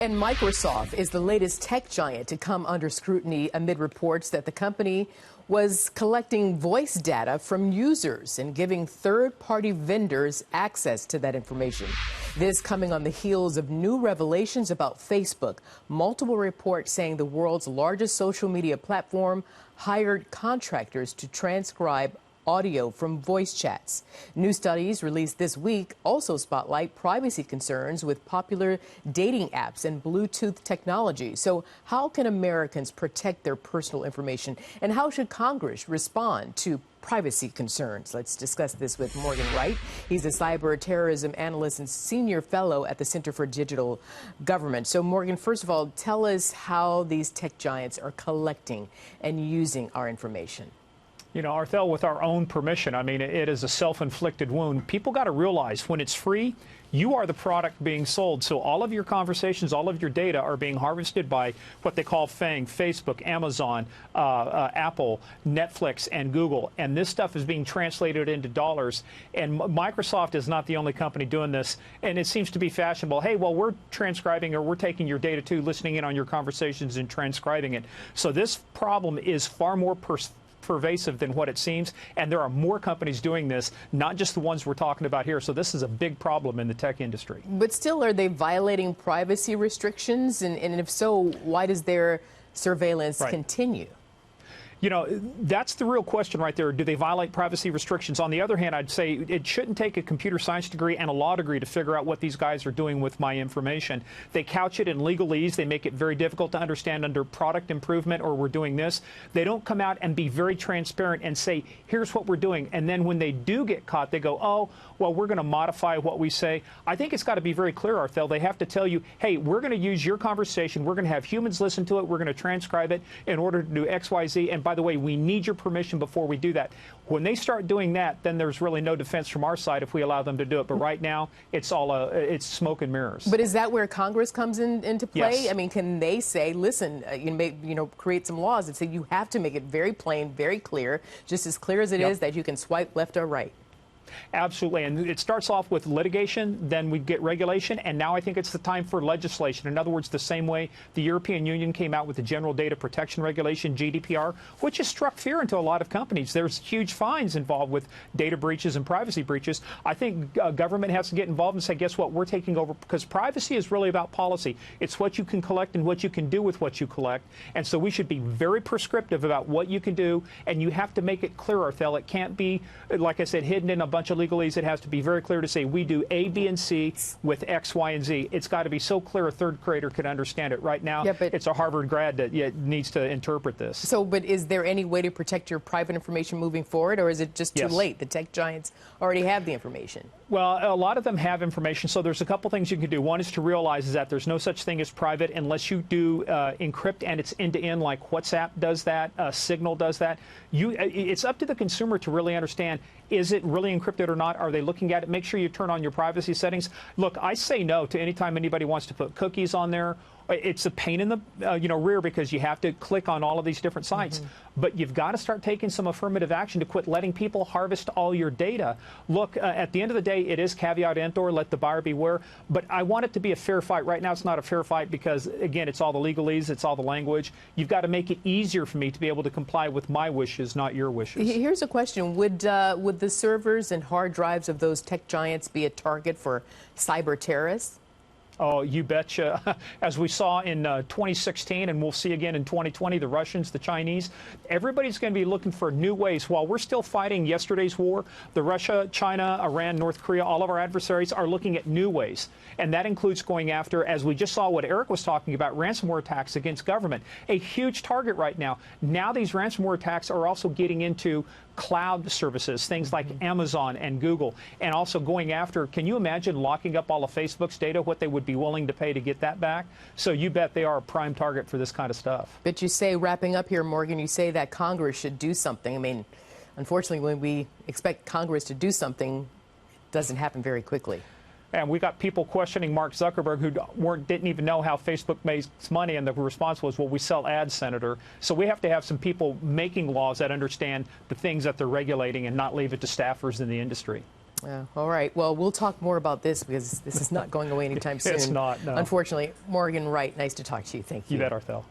And Microsoft is the latest tech giant to come under scrutiny amid reports that the company was collecting voice data from users and giving third-party vendors access to that information. This coming on the heels of new revelations about Facebook. Multiple reports saying the world's largest social media platform hired contractors to transcribe audio from voice chats. New studies released this week also spotlight privacy concerns with popular dating apps and Bluetooth technology. So how can Americans protect their personal information, and how should Congress respond to privacy concerns? Let's discuss this with Morgan Wright. He's a cyber terrorism analyst and senior fellow at the Center for Digital Government. So Morgan, first of all, tell us how these tech giants are collecting and using our information. You know, Arthel, with our own permission, I mean, it is a self-inflicted wound. People got to realize when it's free, you are the product being sold. So all of your conversations, all of your data are being harvested by what they call FANG, Facebook, Amazon, Apple, Netflix, and Google. And this stuff is being translated into dollars. And Microsoft is not the only company doing this. And it seems to be fashionable. Hey, well, we're transcribing, or we're taking your data too, listening in on your conversations and transcribing it. So this problem is far more pervasive than what it seems, and there are more companies doing this, not just the ones we're talking about here. So this is a big problem in the tech industry. But still, are they violating privacy restrictions? And if so, why does their surveillance continue? You know, that's the real question right there. Do they violate privacy restrictions? On the other hand, I'd say it shouldn't take a computer science degree and a law degree to figure out what these guys are doing with my information. They couch it in legalese. They make it very difficult to understand under product improvement, or we're doing this. They don't come out and be very transparent and say, here's what we're doing. And then when they do get caught, they go, oh, well, we're going to modify what we say. I think it's got to be very clear, Arthel. They have to tell you, hey, we're going to use your conversation. We're going to have humans listen to it. We're going to transcribe it in order to do X, Y, Z. And by the way, we need your permission before we do that. When they start doing that, then there's really no defense from our side if we allow them to do it. But right now, it's all it's smoke and mirrors. But is that where Congress comes into play? Yes. I mean, can they say, listen, create some laws that say you have to make it very plain, very clear, just as clear as it is that you can swipe left or right? Absolutely. And it starts off with litigation, then we get regulation, and now I think it's the time for legislation. In other words, the same way the European Union came out with the General Data Protection Regulation, GDPR, which has struck fear into a lot of companies. There's huge fines involved with data breaches and privacy breaches. I think government has to get involved and say, guess what, we're taking over, because privacy is really about policy. It's what you can collect and what you can do with what you collect. And so we should be very prescriptive about what you can do, and you have to make it clear, Arthel. It can't be, like I said, hidden in a bunch of legalese. It has to be very clear to say we do A, B, and C with X, Y, and Z. It's got to be so clear a third grader could understand it. Right now, it's a Harvard grad that needs to interpret this. So, but is there any way to protect your private information moving forward, or is it just too late? The tech giants already have the information. Well, a lot of them have information, so there's a couple things you can do. One is to realize is that there's no such thing as private unless you do encrypt, and it's end-to-end, like WhatsApp does that, Signal does that. It's up to the consumer to really understand, is it really encrypted or not? Are they looking at it? Make sure you turn on your privacy settings. Look, I say no to any time anybody wants to put cookies on there. It's a pain in the rear because you have to click on all of these different sites. But you've got to start taking some affirmative action to quit letting people harvest all your data. Look, at the end of the day, it is caveat emptor, let the buyer beware. But I want it to be a fair fight. Right now, it's not a fair fight because, again, it's all the legalese, it's all the language. You've got to make it easier for me to be able to comply with my wishes, not your wishes. Here's a question. Would the servers and hard drives of those tech giants be a target for cyber terrorists? Oh, you betcha. As we saw in 2016, and we'll see again in 2020, the Russians, the Chinese, everybody's going to be looking for new ways. While we're still fighting yesterday's war, the Russia, China, Iran, North Korea, all of our adversaries are looking at new ways. And that includes going after, as we just saw what Eric was talking about, ransomware attacks against government. A huge target right now. Now these ransomware attacks are also getting into cloud services, things like Amazon and Google, and also going after, can you imagine locking up all of Facebook's data, what they would be willing to pay to get that back? So you bet they are a prime target for this kind of stuff. But you say, wrapping up here, Morgan, you say that Congress should do something. I mean, unfortunately, when we expect Congress to do something, it doesn't happen very quickly. And we got people questioning Mark Zuckerberg who didn't even know how Facebook makes money, and the response was, well, we sell ads, Senator. So we have to have some people making laws that understand the things that they're regulating and not leave it to staffers in the industry. All right. Well, we'll talk more about this because this is not going away anytime soon. It's not, no. Unfortunately. Morgan Wright, nice to talk to you. Thank you. You bet, Arthel.